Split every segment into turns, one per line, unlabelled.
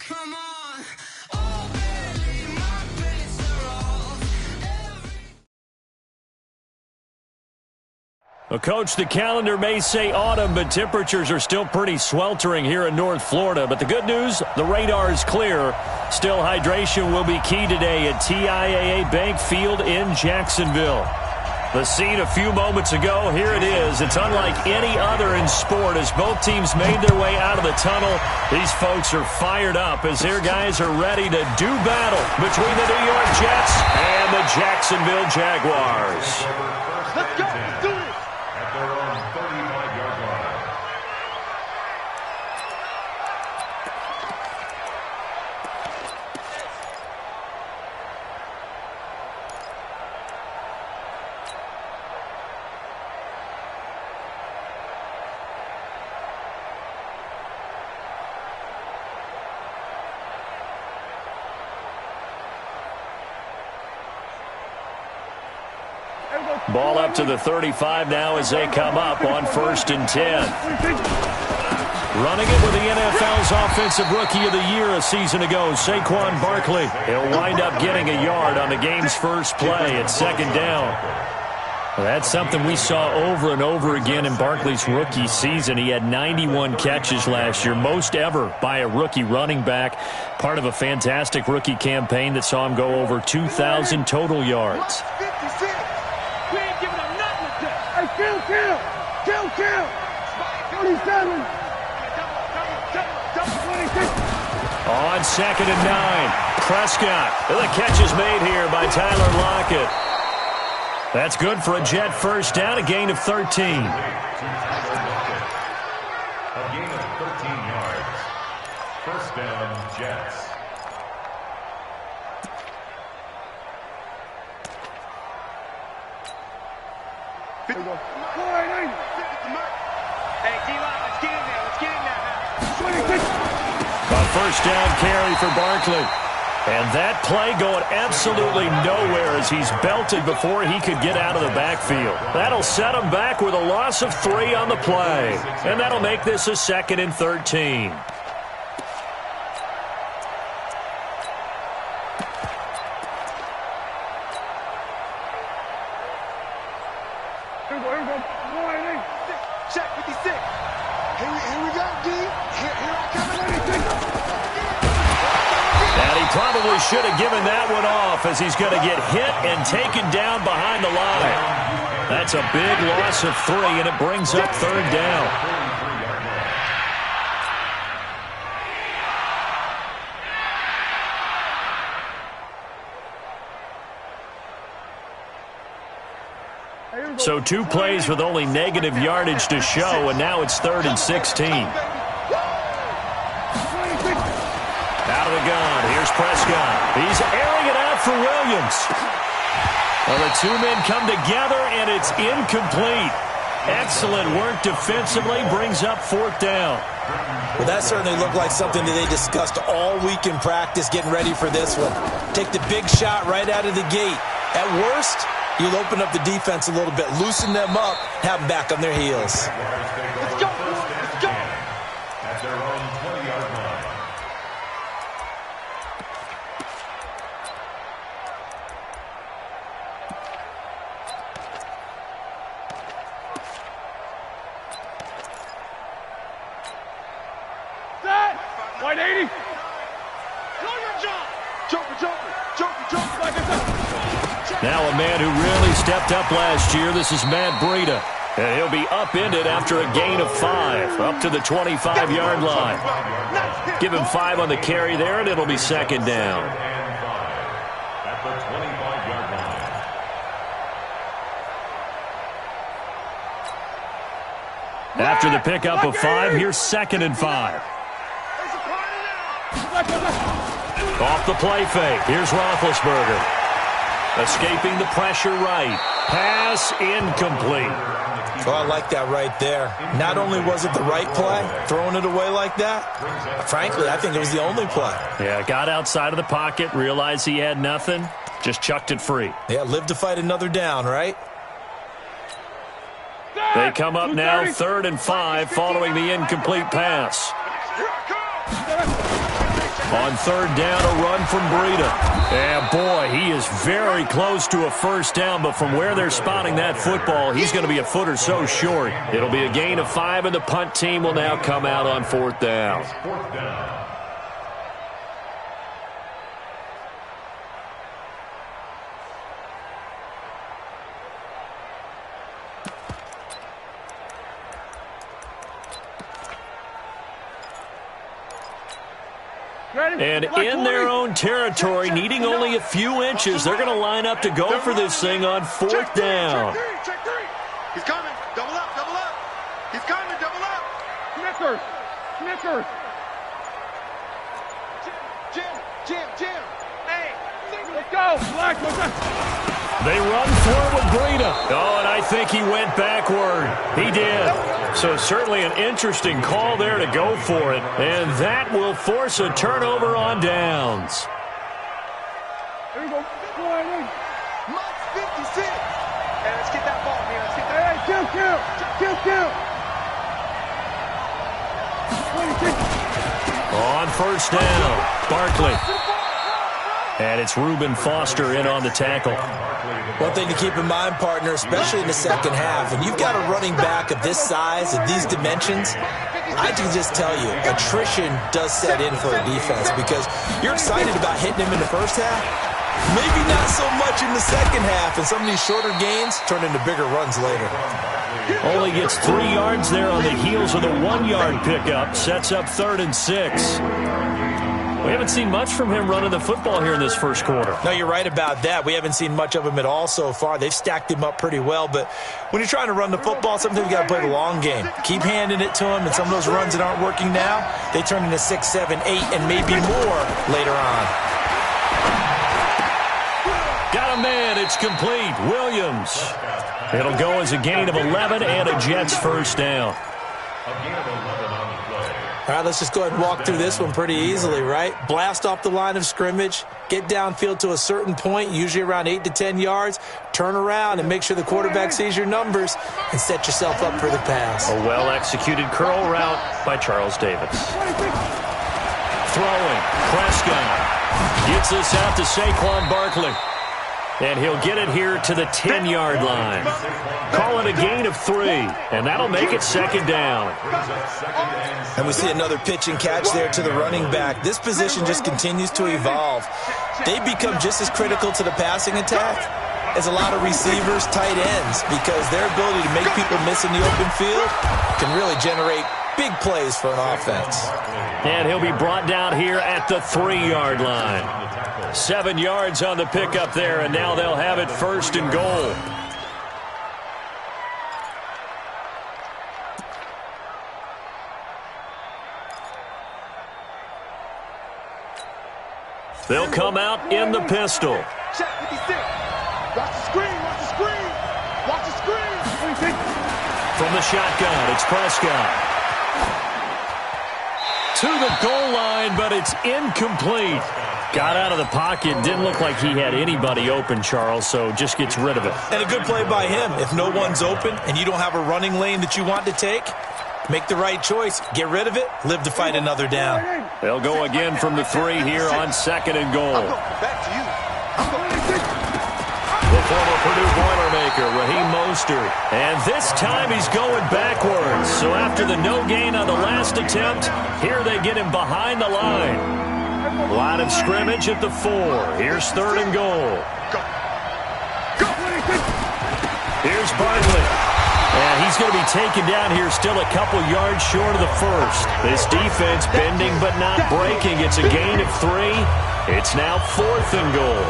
Come on. Oh, baby, my bets are off.
Well, Coach, the calendar may say autumn, but temperatures are still pretty sweltering here in North Florida. But the good news, the radar is clear. Still, hydration will be key today at TIAA Bank Field in Jacksonville. The scene a few moments ago, here it is. It's unlike any other in sport as both teams made their way out of the tunnel. These folks are fired up as their guys are ready to do battle between the New York Jets and the Jacksonville Jaguars.
Let's go. Let's do this.
At their own 35-yard line.
Ball up to the 35 now as they come up on 1st and 10. Running it with the NFL's Offensive Rookie of the Year a season ago, Saquon Barkley. He'll wind up getting a yard on the game's first play at 2nd down. Well, that's something we saw over and over again in Barkley's rookie season. He had 91 catches last year, most ever by a rookie running back. Part of a fantastic rookie campaign that saw him go over 2,000 total yards.
Kill. 27.
On 2nd and 9, Prescott. The catch is made here by Tyler Lockett. That's good for a Jet first down, a gain of 13.
A gain of 13 yards. First down, Jets.
Hey, D-line, let's get in there. Let's get in there now.
A first down carry for Barkley. And that play going absolutely nowhere as he's belted before he could get out of the backfield. That'll set him back with a loss of 3 on the play. And that'll make this a 2nd and 13.
Check 56. Here we go, D. Here I come.
And he probably should have given that one off as he's going to get hit and taken down behind the line. That's a big loss of 3, and it brings up 3rd down. So 2 plays with only negative yardage to show, and now it's 3rd and 16. Out of the gun, here's Prescott. He's airing it out for Williams. Well, the 2 men come together, and it's incomplete. Excellent work defensively, brings up 4th down.
Well, that certainly looked like something that they discussed all week in practice, getting ready for this one. Take the big shot right out of the gate. At worst, you'll open up the defense a little bit, loosen them up, have them back on their heels.
Let's go. Let's go.
At their own 20-yard line.
Set. 180. Jumper. Like I said.
Now a man who really stepped up last year. This is Matt Breida. And he'll be upended after a gain of 5, up to the 25-yard line. Give him 5 on the carry there, and it'll be 2nd down.
At the 25-yard line.
After the pickup of 5, here's 2nd and 5. Off the play fake. Here's Roethlisberger. Escaping the pressure right. Pass incomplete.
Oh, I like that right there. Not only was it the right play, throwing it away like that, frankly, I think it was the only play.
Yeah, got outside of the pocket, realized he had nothing, just chucked it free.
Yeah, live to fight another down, right?
They come up now 3rd and 5 following the incomplete pass. On third down, a run from Breida. And boy, he is very close to a first down, but from where they're spotting that football, he's going to be a foot or so short. It'll be a gain of 5, and the punt team will now come out on fourth down.
Fourth down.
And in their own territory, needing only a few inches, they're going to line up to go for this thing on fourth down.
Check three. He's coming. Double up, double up. He's coming, double up. Snickers. Snickers. Jim. Hey, let's go. Black, let's go.
They run for it with Breida. Oh, and I think he went backward. He did. So certainly an interesting call there to go for it. And that will force a turnover on downs.
There you go. Mike 56. Hey, let's get that ball, man. Let's get that. Hey, kill.
On first down, Barkley. And it's Reuben Foster in on the tackle.
One thing to keep in mind, partner, especially in the second half, when you've got a running back of this size and these dimensions, I can just tell you, attrition does set in for a defense because you're excited about hitting him in the first half. Maybe not so much in the second half, and some of these shorter gains turn into bigger runs later.
Only gets 3 yards there on the heels of the 1-yard pickup. Sets up 3rd and 6. We haven't seen much from him running the football here in this first quarter.
No, you're right about that. We haven't seen much of him at all so far. They've stacked him up pretty well, but when you're trying to run the football, sometimes you got to play the long game. Keep handing it to him, and some of those runs that aren't working now, they turn into 6, 7, 8, and maybe more later on.
Got a man. It's complete. Williams. It'll go as a gain of 11 and a Jets first down.
A gain of 11 on the play.
All right, let's just go ahead and walk through this one pretty easily, right? Blast off the line of scrimmage, get downfield to a certain point, usually around 8 to 10 yards, turn around and make sure the quarterback sees your numbers and set yourself up for the pass.
A well-executed curl route by Charles Davis. Throwing, Prescott gets this out to Saquon Barkley. And he'll get it here to the 10-yard line. Call it a gain of 3, and that'll make it second down.
And we see another pitch and catch there to the running back. This position just continues to evolve. They become just as critical to the passing attack as a lot of receivers, tight ends, because their ability to make people miss in the open field can really generate big plays for an offense.
And he'll be brought down here at the 3-yard line. 7 yards on the pickup there, and now they'll have it 1st and goal. They'll come out in the pistol.
Check 56. Watch the screen. Watch the screen. Watch the screen.
From the shotgun, it's Prescott. To the goal line, but it's incomplete. Got out of the pocket. Didn't look like he had anybody open, Charles, so just gets rid of it.
And a good play by him. If no one's open and you don't have a running lane that you want to take, make the right choice. Get rid of it. Live to fight another down.
They'll go again from the 3 here on 2nd and goal.
Back to you.
The former Purdue Boilermaker, Raheem Mostert. And this time he's going backwards. So after the no gain on the last attempt, here they get him behind the line. Line of scrimmage at the 4. Here's 3rd and goal. Here's Barkley. And he's going to be taken down here still a couple yards short of the 1st. This defense bending but not breaking. It's a gain of 3. It's now 4th and goal.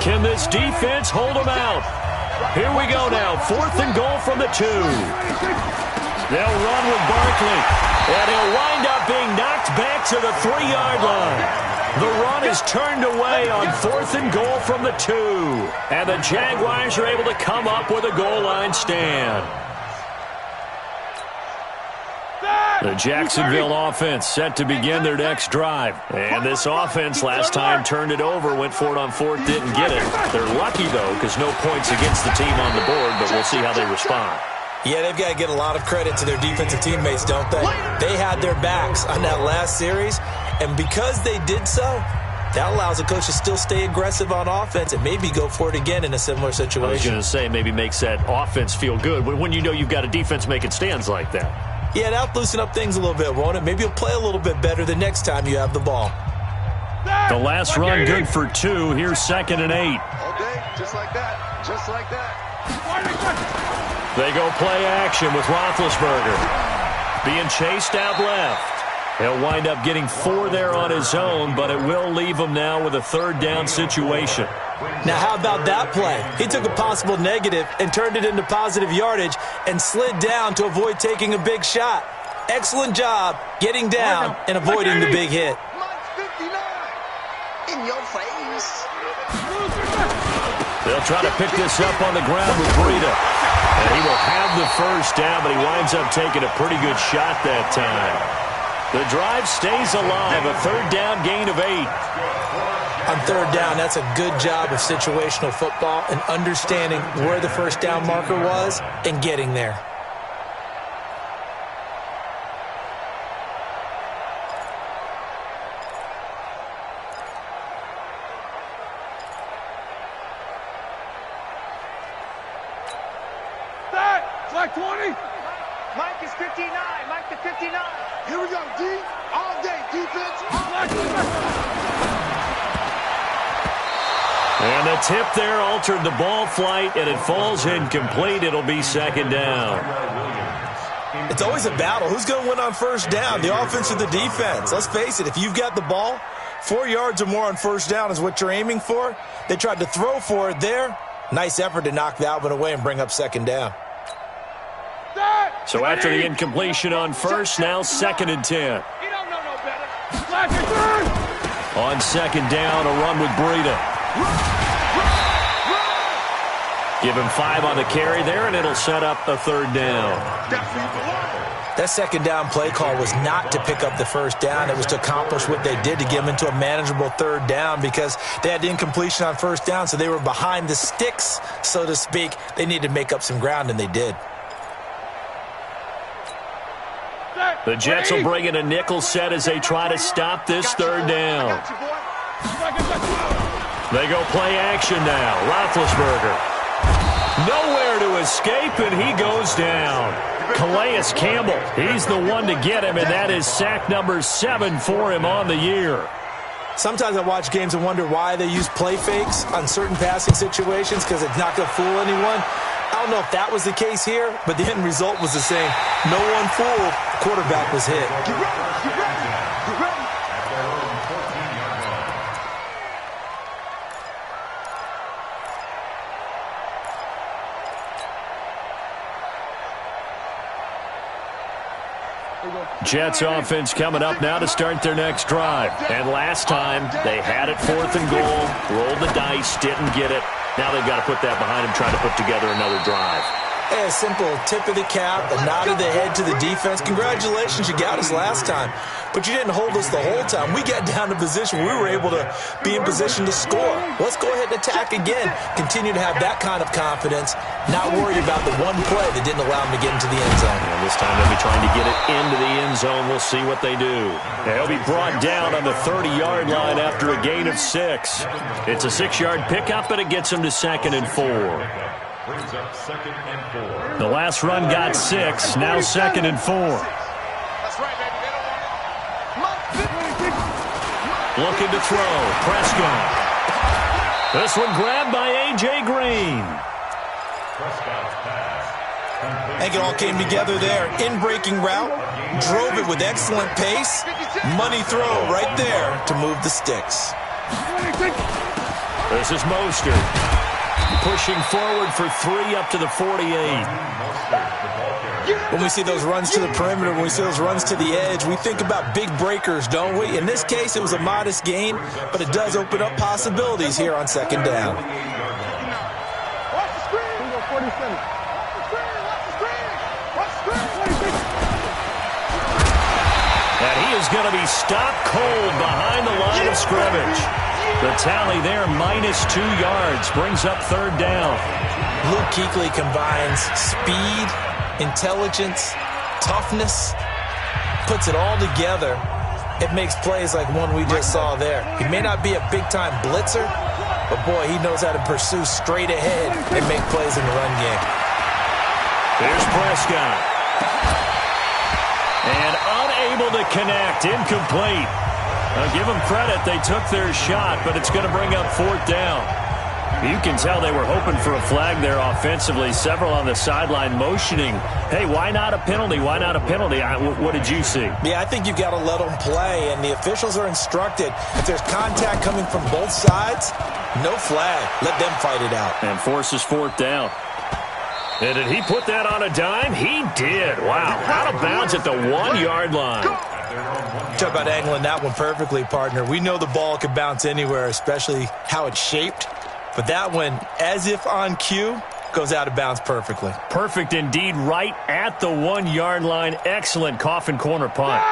Can this defense hold them out? Here we go now. 4th and goal from the 2. They'll run with Barkley. And he'll wind up being knocked back to the 3-yard line. The run is turned away on 4th and goal from the 2. And the Jaguars are able to come up with a goal line stand.
Set!
The Jacksonville offense set to begin their next drive. And this offense last time turned it over, went for it on fourth, didn't get it. They're lucky, though, because no points against the team on the board, but we'll see how they respond.
Yeah, they've got to get a lot of credit to their defensive teammates, don't they? They had their backs on that last series, and because they did so, that allows the coach to still stay aggressive on offense and maybe go for it again in a similar situation.
I was going to say, maybe makes that offense feel good when you know you've got a defense making stands like that.
Yeah, that'll loosen up things a little bit, won't it? Maybe you'll play a little bit better the next time you have the ball.
The last run good for 2. Here's 2nd and 8.
All day, just like that. Just like that.
They go play action with Roethlisberger. Being chased out left. He'll wind up getting 4 there on his own, but it will leave him now with a 3rd down situation.
Now, how about that play? He took a possible negative and turned it into positive yardage and slid down to avoid taking a big shot. Excellent job getting down and avoiding the big hit.
In your face.
They'll try to pick this up on the ground with Breida. And he will have the 1st down, but he winds up taking a pretty good shot that time. The drive stays alive, a 3rd down gain of 8.
On 3rd down, that's a good job of situational football and understanding where the 1st down marker was and getting there.
Flag 20. Mike is 59. Mike to 59. Here we go, D. All day defense.
And the tip there altered the ball flight, and it falls incomplete. It'll be 2nd down.
It's always a battle. Who's going to win on 1st down, the offense or the defense? Let's face it, if you've got the ball, 4 yards or more on 1st down is what you're aiming for. They tried to throw for it there. Nice effort to knock that one away and bring up 2nd down.
So after the incompletion on 1st, now 2nd and 10.
You don't know no better.
On 2nd down, a run with Breida. Give him 5 on the carry there, and it'll set up a 3rd down.
That 2nd down play call was not to pick up the 1st down. It was to accomplish what they did to get them into a manageable 3rd down because they had the incompletion on 1st down, so they were behind the sticks, so to speak. They needed to make up some ground, and they did.
The Jets will bring in a nickel set as they try to stop this 3rd down. They go play action now. Roethlisberger. Nowhere to escape, and he goes down. Calais Campbell, he's the one to get him, and that is sack number 7 for him on the year.
Sometimes I watch games and wonder why they use play fakes on certain passing situations because it's not going to fool anyone. I don't know if that was the case here, but the end result was the same. No one fooled. Quarterback was hit.
Get ready. Get ready. Get ready.
Jets offense coming up now to start their next drive. And last time, they had it 4th and goal, rolled the dice, didn't get it. Now they've got to put that behind them, try to put together another drive.
Hey, a simple tip of the cap, a nod of the head to the defense. Congratulations, you got us last time. But you didn't hold us the whole time. We got down to position where we were able to be in position to score. Let's go ahead and attack again. Continue to have that kind of confidence, not worried about the one play that didn't allow them to get into the end zone.
And this time they'll be trying to get it into the end zone. We'll see what they do. They'll be brought down on the 30-yard line after a gain of 6. It's a 6-yard pickup, but it gets them to 2nd and 4.
Brings up 2nd and 4.
The last run got 6, now 2nd and 4.
That's right, baby.
Looking to throw, Prescott. This one grabbed by A.J. Green.
Prescott's pass.
I think it all came together there. In-breaking route, drove it with excellent pace. Money throw right there to move the sticks.
This is Mostert. Pushing forward for 3 up to the 48.
When we see those runs to the perimeter, when we see those runs to the edge, we think about big breakers, don't we? In this case, it was a modest gain, but it does open up possibilities here on 2nd down.
Watch the screen. 47. Watch the screen. Watch the screen. Watch the screen.
is going to be stopped cold behind the line of scrimmage. The tally there, -2 yards, brings up 3rd down.
Luke Kuechly combines speed, intelligence, toughness, puts it all together. It makes plays like one we just saw there. He may not be a big-time blitzer, but, boy, he knows how to pursue straight ahead and make plays in the run game.
Here's Prescott. And unable to connect, incomplete. Now, give them credit, they took their shot, but it's going to bring up 4th down. You can tell they were hoping for a flag there offensively. Several on the sideline motioning, hey, why not a penalty? Why not a penalty? What did you see?
Yeah, I think you've got to let them play, and the officials are instructed, if there's contact coming from both sides, no flag. Let them fight it out.
And forces 4th down. And did he put that on a dime? He did. Wow, out of bounds at the 1-yard line.
Talk about angling that one perfectly, partner. We know the ball could bounce anywhere, especially how it's shaped. But that one, as if on cue, goes out of bounds perfectly.
Perfect indeed, right at the 1-yard line. Excellent coffin corner punt.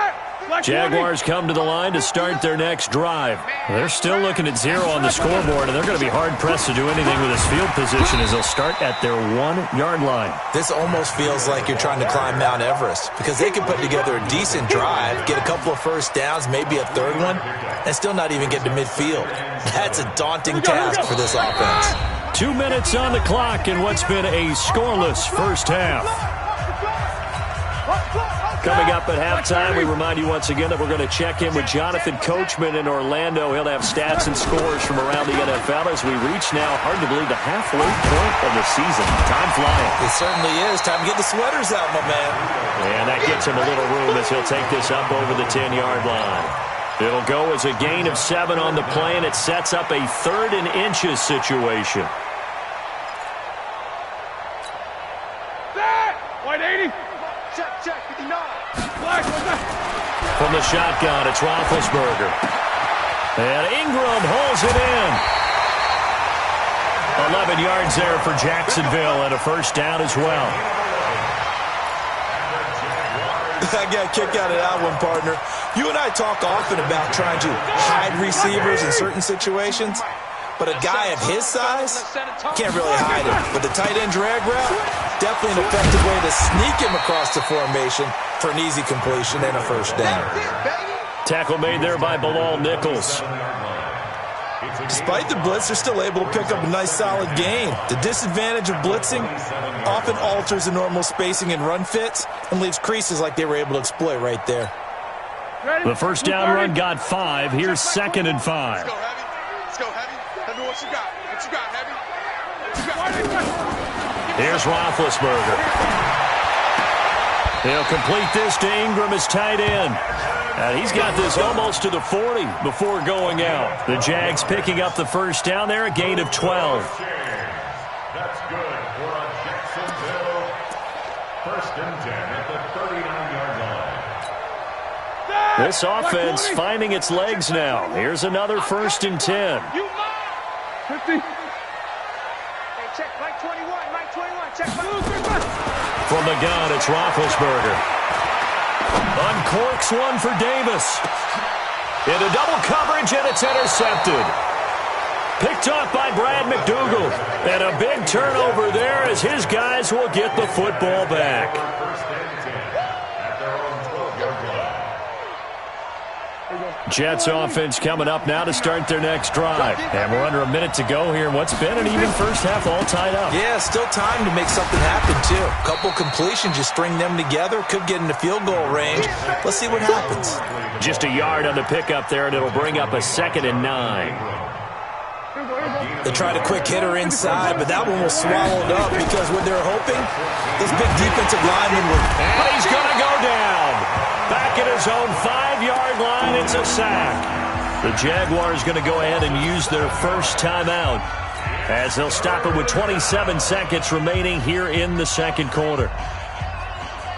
Jaguars come to the line to start their next drive. They're still looking at 0 on the scoreboard, and they're going to be hard-pressed to do anything with this field position as they'll start at their 1-yard line.
This almost feels like you're trying to climb Mount Everest because they can put together a decent drive, get a couple of first downs, maybe a 3rd one, and still not even get to midfield. That's a daunting task for this offense.
2 minutes on the clock in what's been a scoreless first half. Coming up at halftime, we remind you once again that we're going to check in with Jonathan Coachman in Orlando. He'll have stats and scores from around the NFL as we reach now, hard to believe, the halfway point of the season. Time flying.
It certainly is. Time to get the sweaters out, my man.
And that gets him a little room as he'll take this up over the 10-yard line. It'll go as a gain of 7 on the play, and it sets up a 3rd and inches situation.
White 80. Check, 59.
From the shotgun, it's Roethlisberger. And Ingram holds it in. 11 yards there for Jacksonville and a first down as well.
I got a kick out of that one, partner. You and I talk often about trying to hide receivers in certain situations, but a guy of his size can't really hide him. But the tight end drag route, definitely an effective way to sneak him across the formation for an easy completion and a first down.
Tackle made there by Bilal Nichols.
Despite the blitz, they're still able to pick up a nice solid gain. The disadvantage of blitzing often alters the normal spacing and run fits and leaves creases like they were able to exploit right there.
The first down run got 5. Here's 2nd and 5.
Let's go, Heavy. Let's go, Heavy. Tell me what you got. What you got, Heavy? What you got?
Here's Roethlisberger. He'll complete this to Ingram as tight end. And he's got this almost to the 40 before going out. The Jags picking up the first down there, a gain of 12.
That's good for a Jacksonville. 1st and 10 at the 39-yard line.
This offense finding its legs now. Here's another 1st and 10.
50. Hey, check, Mike 21, Mike 21, check,
From the gun, it's Roethlisberger. Uncorks one for Davis. Into double coverage, and it's intercepted. Picked off by Brad McDougal. And a big turnover there as his guys will get the football back.
1st and 10 at their own 12-yard line.
Jets offense coming up now to start their next drive. And we're under a minute to go here in what's been an even first half, all tied up.
Yeah, still time to make something happen, too. A couple completions, you string them together, could get into field goal range. Let's see what happens.
Just a yard on the pickup there, and it'll bring up a 2nd and 9.
They tried a quick hitter inside, but that one was swallowed up because what they're hoping, this big defensive lineman would...
And he's going to go down. Back at his own 5-yard line, it's a sack. The Jaguars going to go ahead and use their first timeout as they'll stop it with 27 seconds remaining here in the second quarter.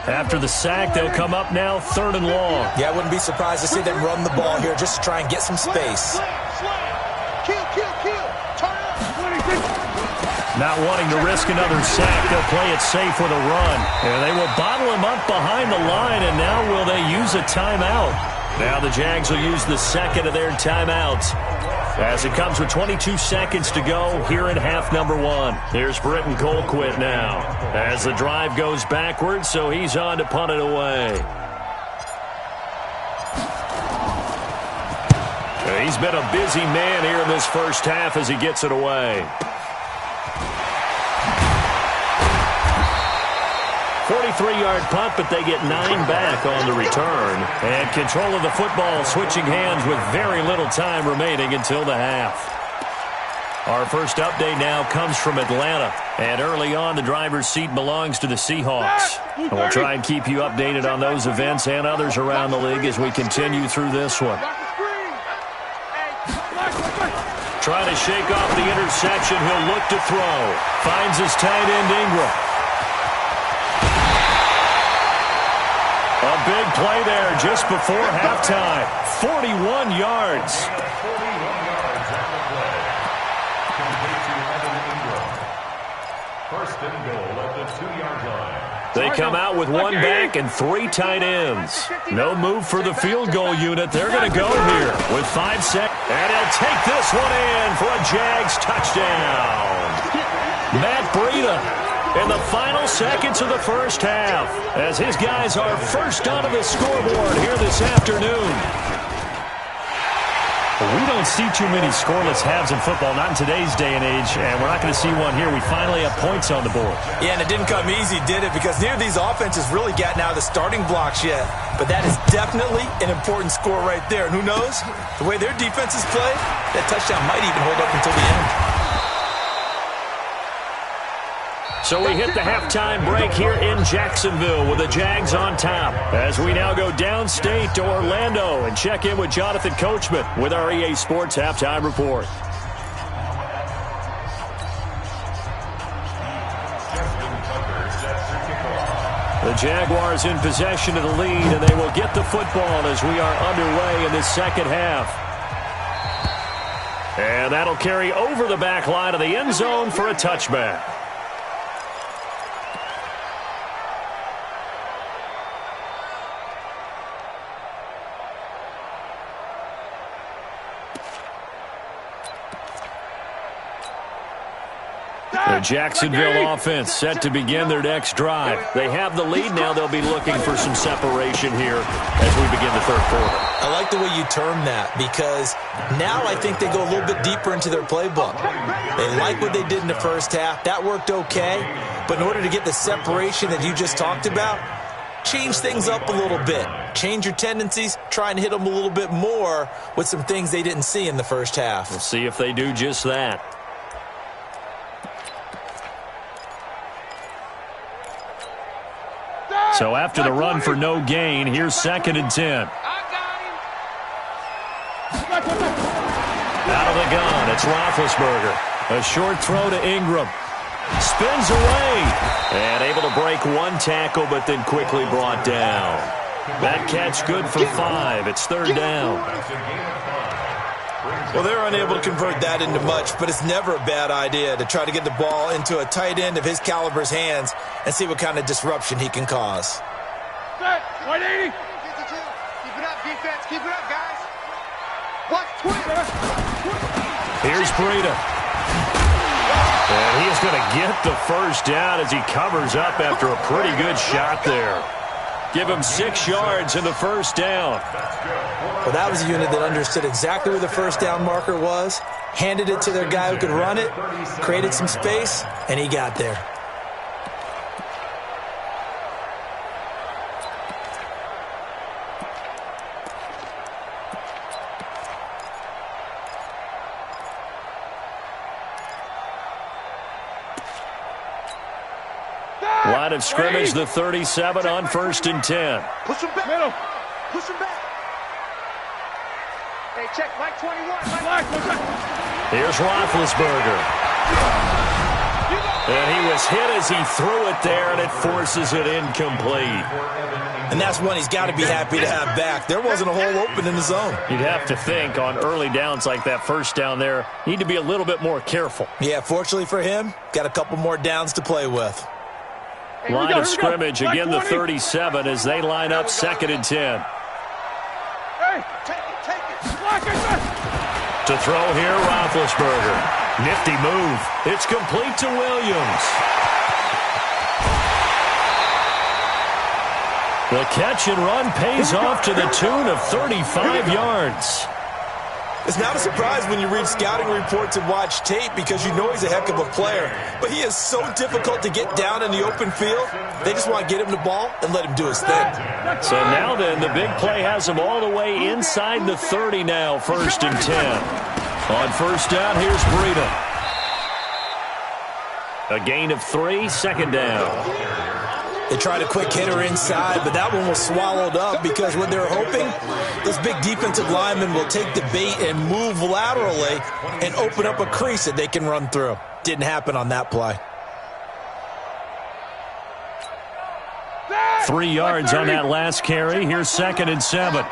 After the sack, they'll come up now 3rd and long.
Yeah, I wouldn't be surprised to see them run the ball here just to try and get some space.
Kill. Turn up.
Not wanting to risk another sack, they'll play it safe with a run. And they will bottle him up behind the line, and now will they use a timeout? Now the Jags will use the second of their timeouts as it comes with 22 seconds to go here in half number one. Here's Britton Colquitt now as the drive goes backwards, so he's on to punt it away. He's been a busy man here in this first half as he gets it away. 43-yard punt, but they get 9 back on the return. And control of the football switching hands with very little time remaining until the half. Our first update now comes from Atlanta. And early on, the driver's seat belongs to the Seahawks. And we'll try and keep you updated on those events and others around the league as we continue through this one. Trying to shake off the interception. He'll look to throw. Finds his tight end, Ingram. A big play there just before halftime. 41 yards.
41 yards on the play. Complete to Evan Ingram. First and goal at the 2-yard line.
They come out with 1 back and 3 tight ends. No move for the field goal unit. They're going to go here with 5 seconds. And he'll take this one in for a Jags touchdown. Matt Breida in the final seconds of the first half as his guys are first onto the scoreboard here this afternoon.
We don't see too many scoreless halves in football, not in today's day and age, and we're not going to see one here. We finally have points on the board.
Yeah, and it didn't come easy, did it? Because neither of these offenses really gotten out of the starting blocks yet. But that is definitely an important score right there. And who knows? The way their defenses play, that touchdown might even hold up until the end.
So we hit the halftime break here in Jacksonville with the Jags on top. As we now go downstate to Orlando and check in with Jonathan Coachman with our EA Sports Halftime Report. The Jaguars in possession of the lead, and they will get the football as we are underway in this second half. And that'll carry over the back line of the end zone for a touchback. The Jacksonville offense set to begin their next drive. They have the lead now. They'll be looking for some separation here as we begin the third quarter.
I like the way you term that because now I think they go a little bit deeper into their playbook. They like what they did in the first half. That worked okay. But in order to get the separation that you just talked about, change things up a little bit. Change your tendencies. Try and hit them a little bit more with some things they didn't see in the first half.
We'll see if they do just that.
So after the run for no gain, here's 2nd and 10.
Out of the gun, it's Roethlisberger. A short throw to Ingram. Spins away. And able to break one tackle, but then quickly brought down. That catch good for 5. It's 3rd down.
Well, they're unable to convert that into much, but it's never a bad idea to try to get the ball into a tight end of his caliber's hands and see what kind of disruption he can cause.
180. Keep it up, defense. Keep it up, guys. Watch Twitter.
Here's Breida. And he is going to get the first down as he covers up after a pretty good shot there. Give him 6 yards in the first down.
Well, that was a unit that understood exactly where the first down marker was, handed it to their guy who could run it, created some space, and he got there.
Line of scrimmage, the 37 on 1st and 10.
Push him back. Middle. Push him back. Hey, check Mike 21.
Here's Roethlisberger. And he was hit as he threw it there, and it forces it incomplete.
And that's one he's got to be happy to have back. There wasn't a hole open in the zone.
You'd have to think on early downs like that first down there, need to be a little bit more careful.
Yeah, fortunately for him, got a couple more downs to play with.
Line of scrimmage, again the 37 as they line up 2nd and 10. To throw here, Roethlisberger. Nifty move. It's complete to Williams. The catch and run pays off to the tune of 35 yards.
It's not a surprise when you read scouting reports and watch tape because you know he's a heck of a player. But he is so difficult to get down in the open field. They just want to get him the ball and let him do his thing.
So now then, the big play has him all the way inside the 30 now, 1st and 10. On first down, here's Breida. A gain of 3, 2nd down.
They tried a quick hitter inside, but that one was swallowed up because what they're hoping, this big defensive lineman will take the bait and move laterally and open up a crease that they can run through. Didn't happen on that play.
3 yards on that last carry. Here's 2nd and 7.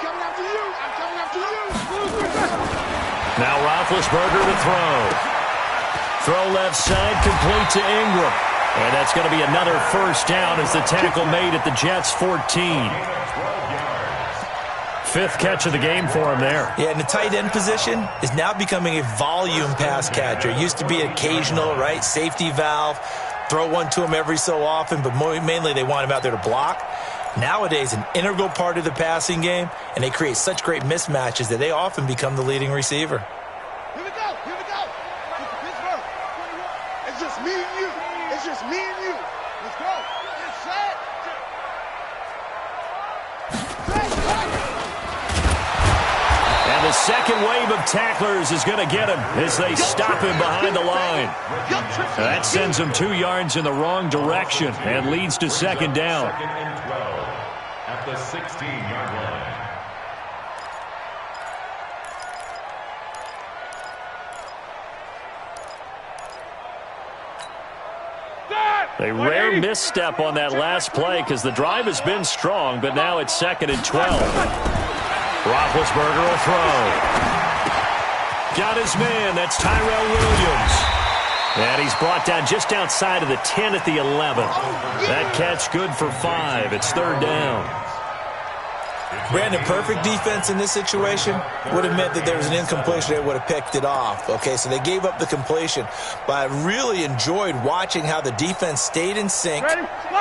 Now Roethlisberger to throw. Throw left side, complete to Ingram. And that's going to be another first down as the tackle made at the Jets' 14. 5th catch of the game for him there.
Yeah, and the tight end position is now becoming a volume pass catcher. It used to be occasional, right? Safety valve. Throw one to him every so often, but mainly they want him out there to block. Nowadays, an integral part of the passing game, and they create such great mismatches that they often become the leading receiver.
Here we go. Pittsburgh. It's just me and you. It's just me and you. Let's go. Get set.
And the second wave of tacklers is going to get him as they stop him behind the line. That sends him 2 yards in the wrong direction and leads to 2nd down.
2nd and 12 at the 16-yard line.
A rare misstep on that last play because the drive has been strong, but now it's 2nd and 12. Roethlisberger will throw. Got his man. That's Tyrell Williams. And he's brought down just outside of the 10 at the 11. That catch good for 5. It's 3rd down.
Brandon, perfect defense in this situation would have meant that there was an incompletion. They would have picked it off. Okay, so they gave up the completion. But I really enjoyed watching how the defense stayed in sync,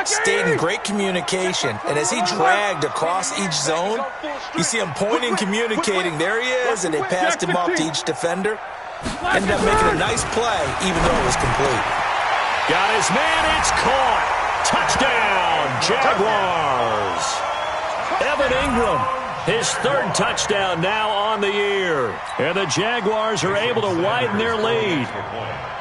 stayed in great communication. And as he dragged across each zone, you see him pointing, communicating. There he is, and they passed him off to each defender. Ended up making a nice play, even though it was complete.
Got his man. It's caught. Touchdown, Jaguars. Evan Ingram, his 3rd touchdown now on the year. And the Jaguars are able to widen their lead.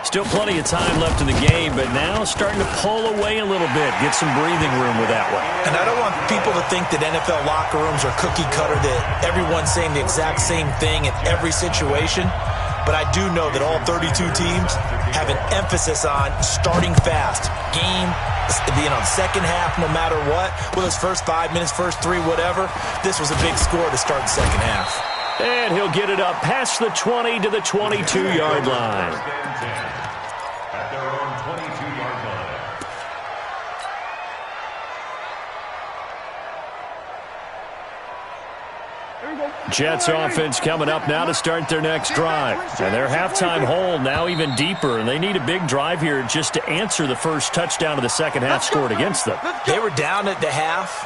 Still plenty of time left in the game, but now starting to pull away a little bit. Get some breathing room with that one.
And I don't want people to think that NFL locker rooms are cookie cutter, that everyone's saying the exact same thing in every situation. But I do know that all 32 teams have an emphasis on starting fast. Game, second half, no matter what. Whether it's first 5 minutes, first 3, whatever. This was a big score to start the second half.
And he'll get it up past the 20 to the 22-yard line.
At their own 22-yard line.
Jets offense coming up now to start their next drive. And their halftime hole now even deeper, and they need a big drive here just to answer the first touchdown of the second half scored against them.
They were down at the half.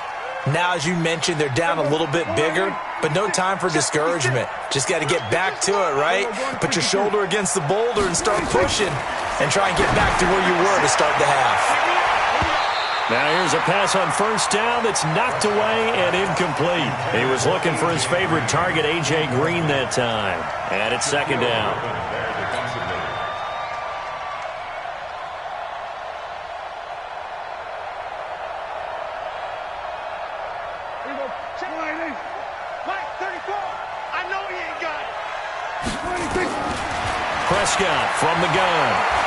Now, as you mentioned, they're down a little bit bigger, but no time for discouragement. Just got to get back to it, right? Put your shoulder against the boulder and start pushing and try and get back to where you were to start the half.
Now here's a pass on first down that's knocked away and incomplete. He was looking for his favorite target, A.J. Green, that time. And it's 2nd down.
Here we go. Check Mike 34. I know he ain't got it.
Prescott from the gun.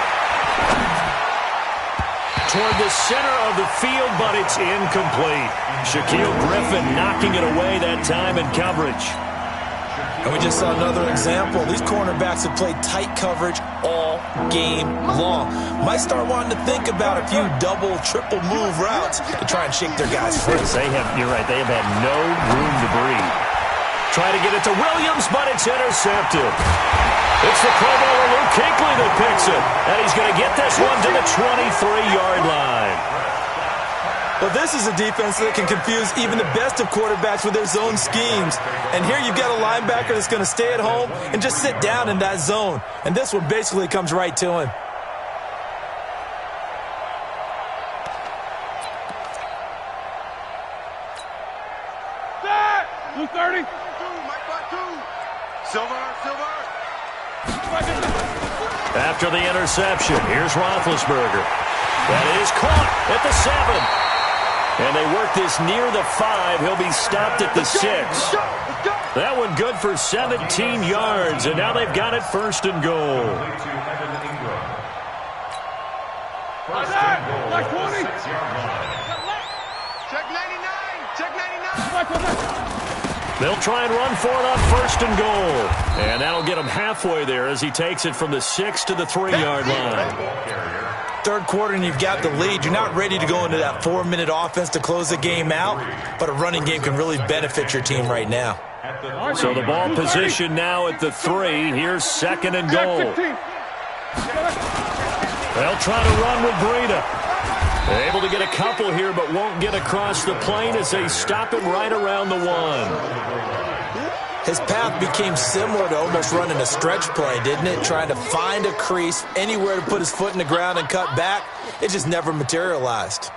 Toward the center of the field, but it's incomplete. Shaquille Griffin knocking it away that time in coverage.
And we just saw another example. These cornerbacks have played tight coverage all game long. Might start wanting to think about a few double, triple move routes to try and shake their guys free.
You're right, they have had no room to breathe. Try to get it to Williams, but it's intercepted. It's the Pro Bowler Luke Kuechly that picks it, and he's going to get this one to the 23-yard line.
Well, this is a defense that can confuse even the best of quarterbacks with their zone schemes. And here you've got a linebacker that's going to stay at home and just sit down in that zone. And this one basically comes right to him.
Blue 30. Silver.
After the interception, here's Roethlisberger. That is caught at the 7. And they work this near the 5. He'll be stopped at the 6. That one good for 17 yards, and now they've got it first and goal.
First and goal
Like
at the
20.
6-yard line.
Check 99. Check 99.
They'll try and run for it on first and goal. And that'll get him halfway there as he takes it from the 6 to the 3-yard line.
Third quarter and you've got the lead. You're not ready to go into that 4-minute offense to close the game out, but a running game can really benefit your team right now.
So the ball position now at the 3. Here's second and goal. They'll try to run with Breida. Able to get a couple here, but won't get across the plane as they stop him right around the 1.
His path became similar to almost running a stretch play, didn't it? Trying to find a crease, anywhere to put his foot in the ground and cut back. It just never materialized.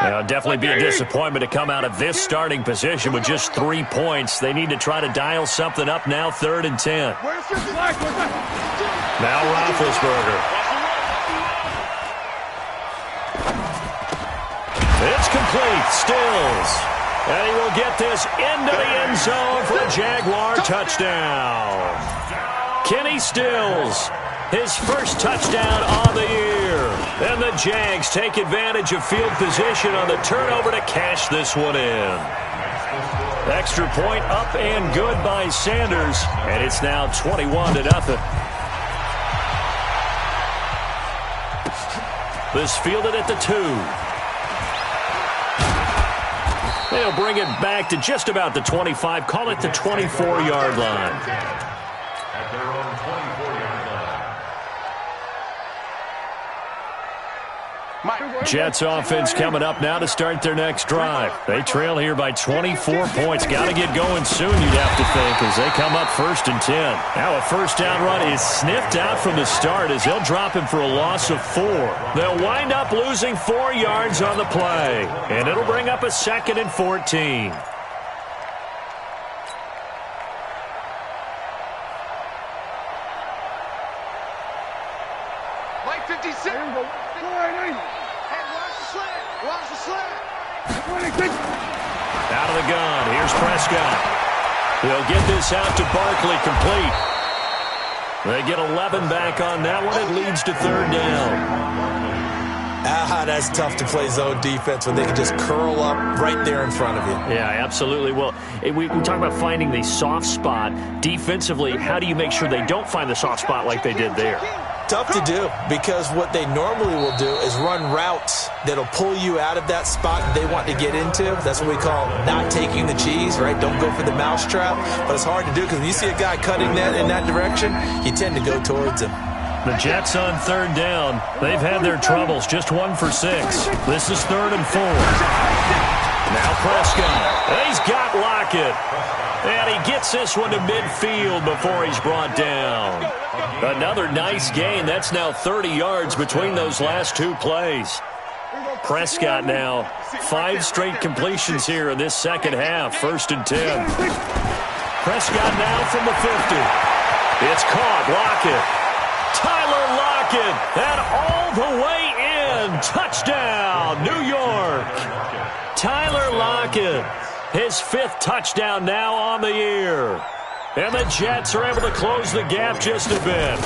It'll definitely be a disappointment to come out of this starting position with just 3 points. They need to try to dial something up now, 3rd and 10. Now Roethlisberger. It's complete. Stills. And he will get this into the end zone for a Jaguar touchdown. Kenny Stills, his first touchdown on the year. And the Jags take advantage of field position on the turnover to cash this one in. Extra point up and good by Sanders. And it's now 21-0. This fielded at the 2. They'll bring it back to just about the 25. Call it the 24-yard line.
At their own 24-yard line.
Jets offense coming up now to start their next drive. They trail here by 24 points. Got to get going soon, you'd have to think, as they come up 1st and 10. Now a first down run is sniffed out from the start as they'll drop him for a loss of 4. They'll wind up losing 4 yards on the play, and it'll bring up a 2nd and 14.
Like 56. Watch the slant.
Out of the gun. Here's Prescott. They'll get this out to Barkley, complete. They get 11 back on that one. It leads to 3rd down.
That's tough to play zone defense when they can just curl up right there in front of you.
Yeah, absolutely. Well, we talk about finding the soft spot. Defensively, how do you make sure they don't find the soft spot like they did there?
Tough to do, because what they normally will do is run routes that'll pull you out of that spot they want to get into. That's what we call not taking the cheese, right? Don't go for the mousetrap. But it's hard to do because when you see a guy cutting that in that direction, you tend to go towards him.
The Jets on 3rd down. They've had their troubles. Just 1 for 6. This is 3rd and 4. Now Prescott. He's got Lockett. And he gets this one to midfield before he's brought down. Another nice gain. That's now 30 yards between those last 2 plays. Prescott now 5 straight completions here in this second half. 1st and 10. Prescott now from the 50. It's caught. Lockett. Tyler Lockett. And all the way in. Touchdown, New York. Tyler Lockett. His 5th touchdown now on the year. And the Jets are able to close the gap just a bit.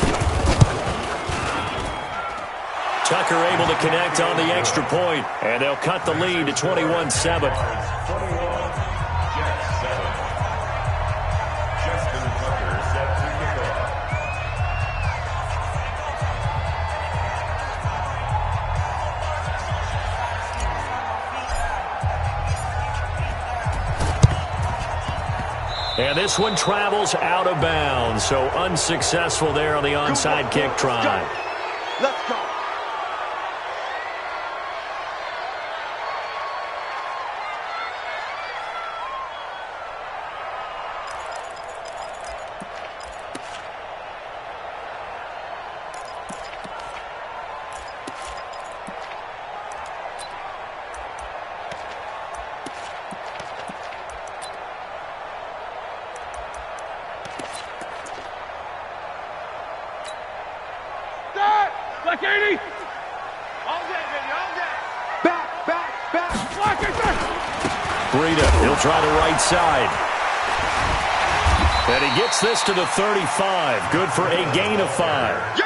Tucker able to connect on the extra point, and they'll cut the lead to 21-7. And this one travels out of bounds, so unsuccessful there on the onside kick try.
Let's go.
Like 80. All day, baby, all day. Back. Block it,
Breida, he'll try the right side. And he gets this to the 35. Good for a gain of 5.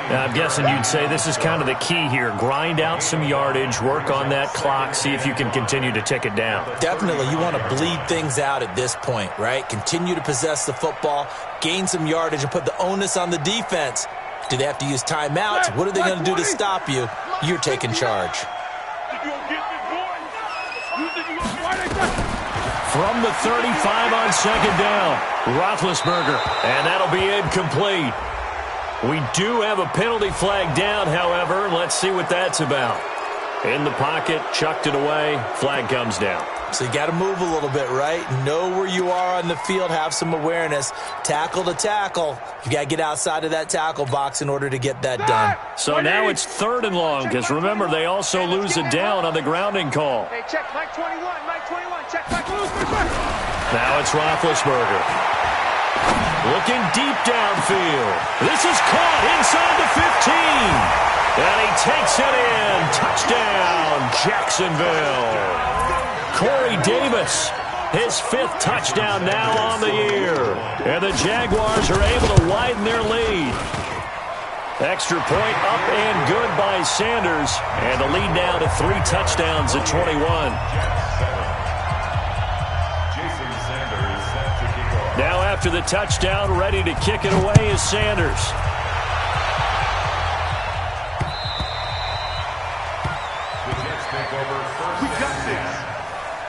Now, I'm guessing you'd say this is kind of the key here. Grind out some yardage, work on that clock, see if you can continue to tick it down.
Definitely, you want to bleed things out at this point, right? Continue to possess the football, gain some yardage, and put the onus on the defense. Do they have to use timeouts? What are they going to do to stop you? You're taking charge.
From the 35 on second down, Roethlisberger, and that'll be incomplete. We do have a penalty flag down, however. Let's see what that's about. In the pocket, chucked it away, flag comes down.
So you got to move a little bit, right? Know where you are on the field, have some awareness. Tackle to tackle. You got to get outside of that tackle box in order to get that done.
So now it's 3rd and long, because remember, they also lose a down on the grounding call.
Hey, check Mike 21, check Mike Lewis.
Now it's Roethlisberger. Looking deep downfield. This is caught inside the 15. And he takes it in. Touchdown, Jacksonville. Corey Davis, his 5th touchdown now on the year. And the Jaguars are able to widen their lead. Extra point up and good by Sanders. And the lead now to 3 touchdowns at 21. Now after the touchdown, ready to kick it away is Sanders.
The Jets take over first and 10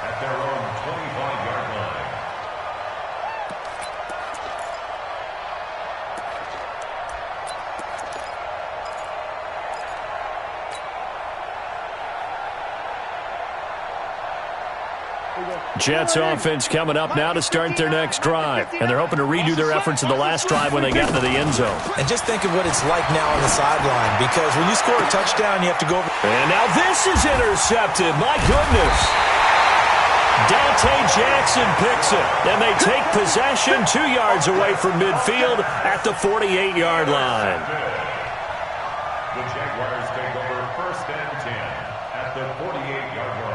at their own 25-yard line.
Jets offense coming up now to start their next drive. And they're hoping to redo their efforts in the last drive when they got into the end zone.
And just think of what it's like now on the sideline, because when you score a touchdown, you have to go over.
And now this is intercepted. My goodness. Dante Jackson picks it. And they take possession 2 yards away from midfield at the 48-yard line.
The Jaguars take over first and 10 at the 48-yard line.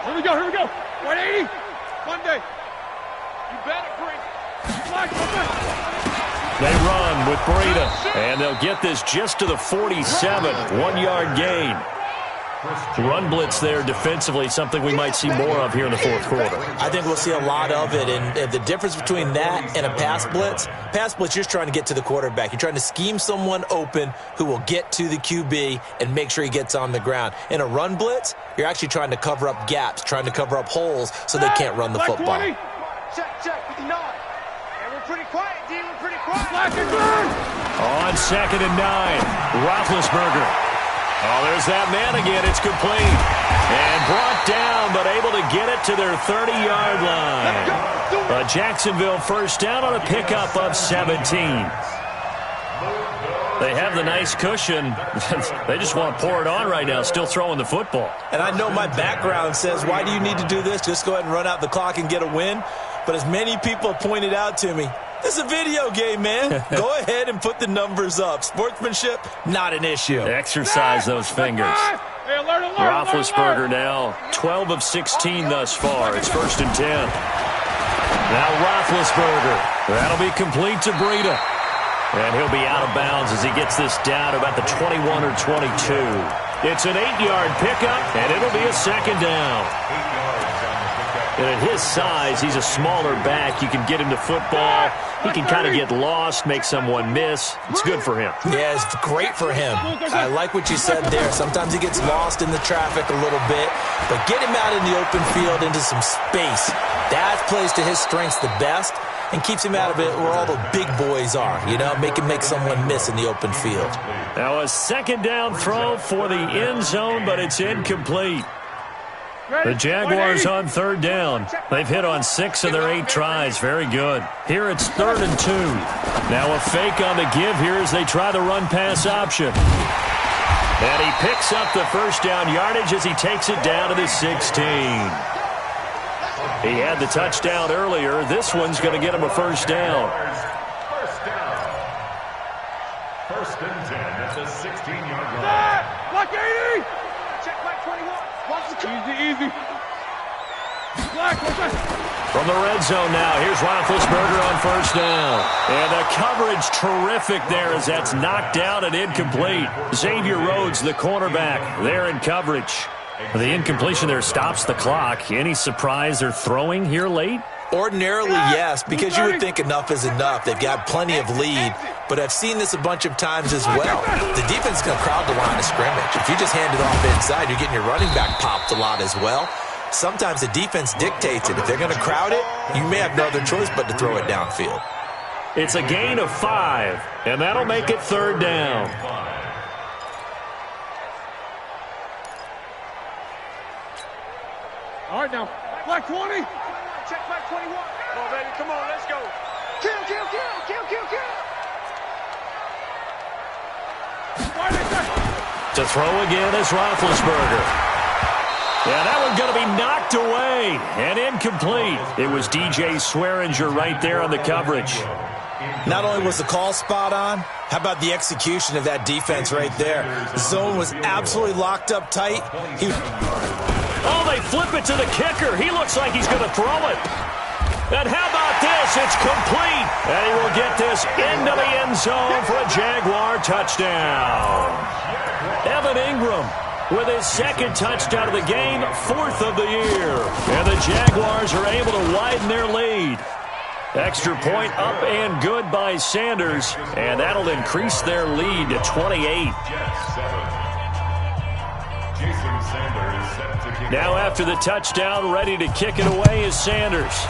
Here we go. 180. Monday. You better bring
They run with Breida, and they'll get this just to the 47, 1-yard gain. Run blitz there defensively, something we might see more of here in the 4th quarter.
I think we'll see a lot of it, and the difference between that and a pass blitz, you're just trying to get to the quarterback. You're trying to scheme someone open who will get to the QB and make sure he gets on the ground. In a run blitz, you're actually trying to cover up gaps, trying to cover up holes so they can't run the football.
Check with the 9. And we're pretty quiet, D. We're pretty quiet.
On 2nd and 9, Roethlisberger. Oh, there's that man again. It's complete. And brought down, but able to get it to their 30-yard line. A Jacksonville first down on a pickup of 17. They have the nice cushion. They just want to pour it on right now, still throwing the football.
And I know my background says, why do you need to do this? Just go ahead and run out the clock and get a win. But as many people pointed out to me, this is a video game, man. Go ahead and put the numbers up. Sportsmanship, not an issue.
Exercise those fingers.
Hey, alert.
Roethlisberger now 12 of 16 thus far. It's 1st and 10. Now Roethlisberger. That'll be complete to Breida. And he'll be out of bounds as he gets this down to about the 21 or 22. It's an 8-yard pickup, and it'll be a 2nd down.
8 yards on the pickup
And at his size, he's a smaller back. You can get him to football. He can kind of get lost, make someone miss. It's good for him.
Yeah, it's great for him. I like what you said there. Sometimes he gets lost in the traffic a little bit, but get him out in the open field into some space. That plays to his strengths the best and keeps him out of it where all the big boys are, you know, make him make someone miss in the open field.
Now a second down throw for the end zone, but it's incomplete. The Jaguars on third down. They've hit on 6 of their 8 tries. Very good. Here it's 3rd and 2. Now a fake on the give here as they try the run-pass option. And he picks up the first down yardage as he takes it down to the 16. He had the touchdown earlier. This one's going to get him a first down.
First and 10 at the 16-yard line.
Block 80! Check back 21. Easy. Black, what's that?
From the red zone now, here's Roethlisberger on first down. And the coverage terrific there as that's knocked out and incomplete. Xavier Rhodes, the cornerback, there in coverage. The incompletion there stops the clock. Any surprise they're throwing here late?
Ordinarily, yes, because you would think enough is enough. They've got plenty of lead, but I've seen this a bunch of times as well. The defense is going to crowd the line of scrimmage. If you just hand it off inside, you're getting your running back popped a lot as well. Sometimes the defense dictates it. If they're going to crowd it, you may have no other choice but to throw it downfield.
It's a gain of 5, and that'll make it 3rd down.
All right, now. Black 20. Check back 21. Come on, baby. Come on, let's go. Kill.
To throw again is Roethlisberger. Yeah, that one's going to be knocked away and incomplete. It was DJ Swearinger right there on the coverage.
Not only was the call spot on, how about the execution of that defense right there? The zone was absolutely locked up tight.
Oh, they flip it to the kicker. He looks like he's going to throw it. And how about this? It's complete. And he will get this into the end zone for a Jaguar touchdown. Evan Ingram with his 2nd touchdown of the game, 4th of the year. And the Jaguars are able to widen their lead. Extra point up and good by Sanders. And that'll increase their lead to 28. Now after the touchdown, ready to kick it away is Sanders.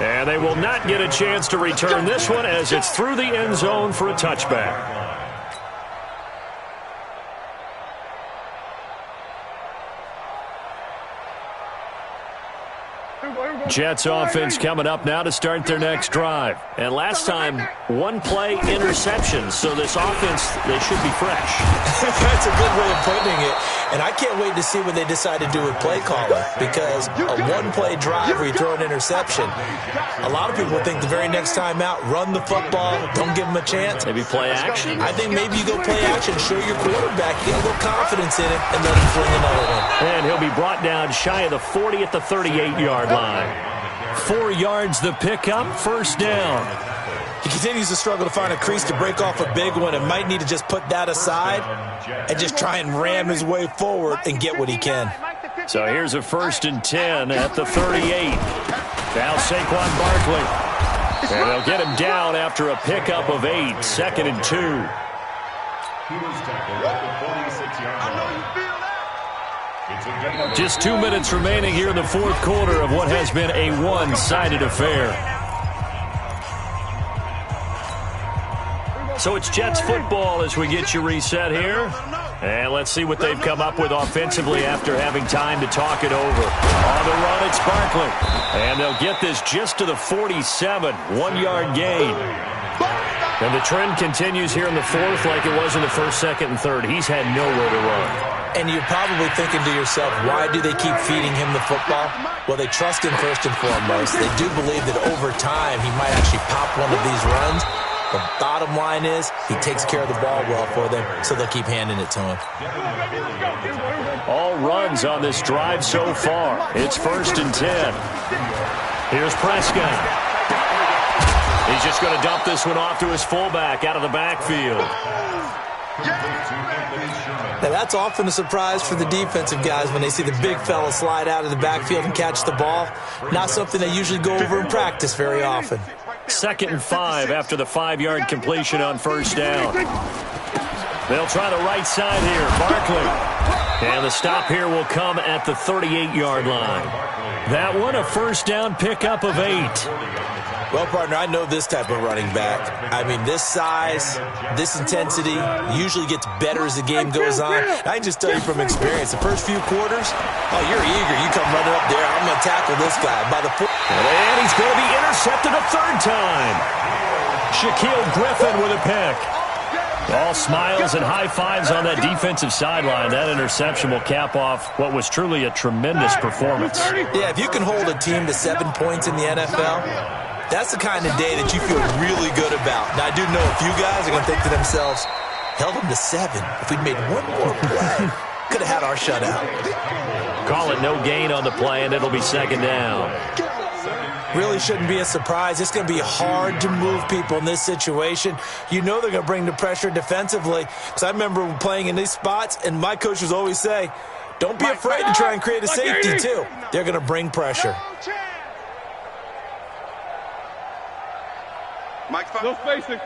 And they will not get a chance to return this one as it's through the end zone for a touchback. Jets offense coming up now to start their next drive. And last time, 1-play interception. So this offense, they should be fresh.
That's a good way of putting it. And I can't wait to see what they decide to do with play calling, because a 1-play drive where you throw an interception, a lot of people think the very next time out, run the football, don't give them a chance.
Maybe play action.
I think maybe you go play action, show your quarterback, get a little confidence in it, and let him fling another one.
And he'll be brought down shy of the 40 at the 38-yard line. 4 yards the pickup, first down.
He continues to struggle to find a crease to break off a big one and might need to just put that aside and just try and ram his way forward and get what he can.
So here's a 1st and 10 at the 38. Now Saquon Barkley. And they'll get him down after a pickup of 8, 2nd and 2.
He was tackled at the 46-yard line.
Just 2 minutes remaining here in the 4th quarter of what has been a one-sided affair. So it's Jets football as we get you reset here. And let's see what they've come up with offensively after having time to talk it over. On the run, it's Barkley. And they'll get this just to the 47, 1-yard gain. And the trend continues here in the 4th like it was in the 1st, 2nd, and 3rd. He's had nowhere to run.
And you're probably thinking to yourself, why do they keep feeding him the football? Well, they trust him first and foremost. They do believe that over time he might actually pop one of these runs. The bottom line is he takes care of the ball well for them, so they'll keep handing it to him.
All runs on this drive so far. It's 1st and 10. Here's Prescott. He's just going to dump this one off to his fullback out of the backfield.
Now, that's often a surprise for the defensive guys when they see the big fella slide out of the backfield and catch the ball. Not something they usually go over in practice very often.
2nd and 5 after the 5-yard completion on first down. They'll try the right side here. Barkley. And the stop here will come at the 38-yard line. That one a first down pickup of 8.
Well, partner, I know this type of running back. I mean, this size, this intensity usually gets better as the game goes on. I can just tell you from experience, the first few quarters, oh, you're eager. You come running up there. I'm going to tackle this guy. By the
and he's going to be intercepted a 3rd time. Shaquille Griffin with a pick. All smiles and high fives on that defensive sideline. That interception will cap off what was truly a tremendous performance.
Yeah, if you can hold a team to 7 points in the NFL, that's the kind of day that you feel really good about. Now, I do know a few guys are going to think to themselves, held them to 7. If we'd made one more play, could have had our shutout.
Call it no gain on the play, and it'll be 2nd down.
Really shouldn't be a surprise. It's going to be hard to move people in this situation. You know they're going to bring the pressure defensively. Because I remember playing in these spots, and my coach would always say, don't be afraid to try and create a safety, too. They're going to bring pressure.
No spacing.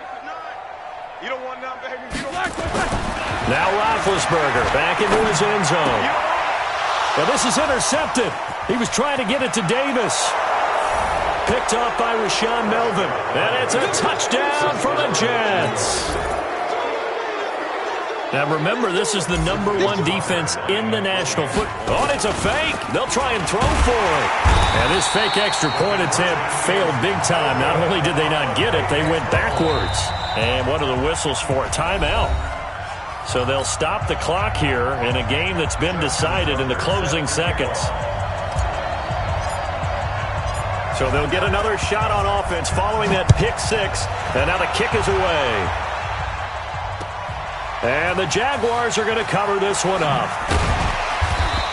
You don't want none, baby. You don't like
Now Roethlisberger back into his end zone. Well, this is intercepted. He was trying to get it to Davis. Picked off by Rashaan Melvin. And it's a touchdown for the Jets. Now remember, this is the #1 defense in the National Football. Oh, it's a fake. They'll try and throw for it. And this fake extra point attempt failed big time. Not only did they not get it, they went backwards. And what are the whistles for? Timeout. So they'll stop the clock here in a game that's been decided in the closing seconds. So they'll get another shot on offense following that pick 6. And now the kick is away. And the Jaguars are going to cover this one up.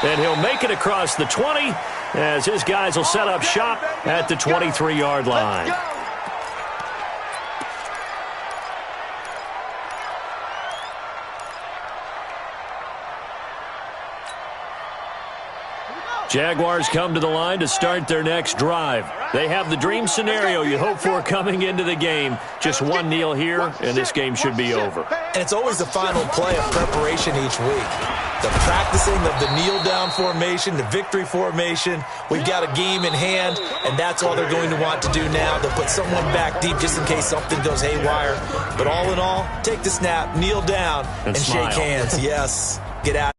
And he'll make it across the 20 as his guys will set up shop at the 23-yard line. Jaguars come to the line to start their next drive. They have the dream scenario you hope for coming into the game. Just one kneel here, and this game should be over.
And it's always the final play of preparation each week. The practicing of the kneel-down formation, the victory formation. We've got a game in hand, and that's all they're going to want to do now. They'll put someone back deep just in case something goes haywire. But all in all, take the snap, kneel down, and shake hands. Yes, get out.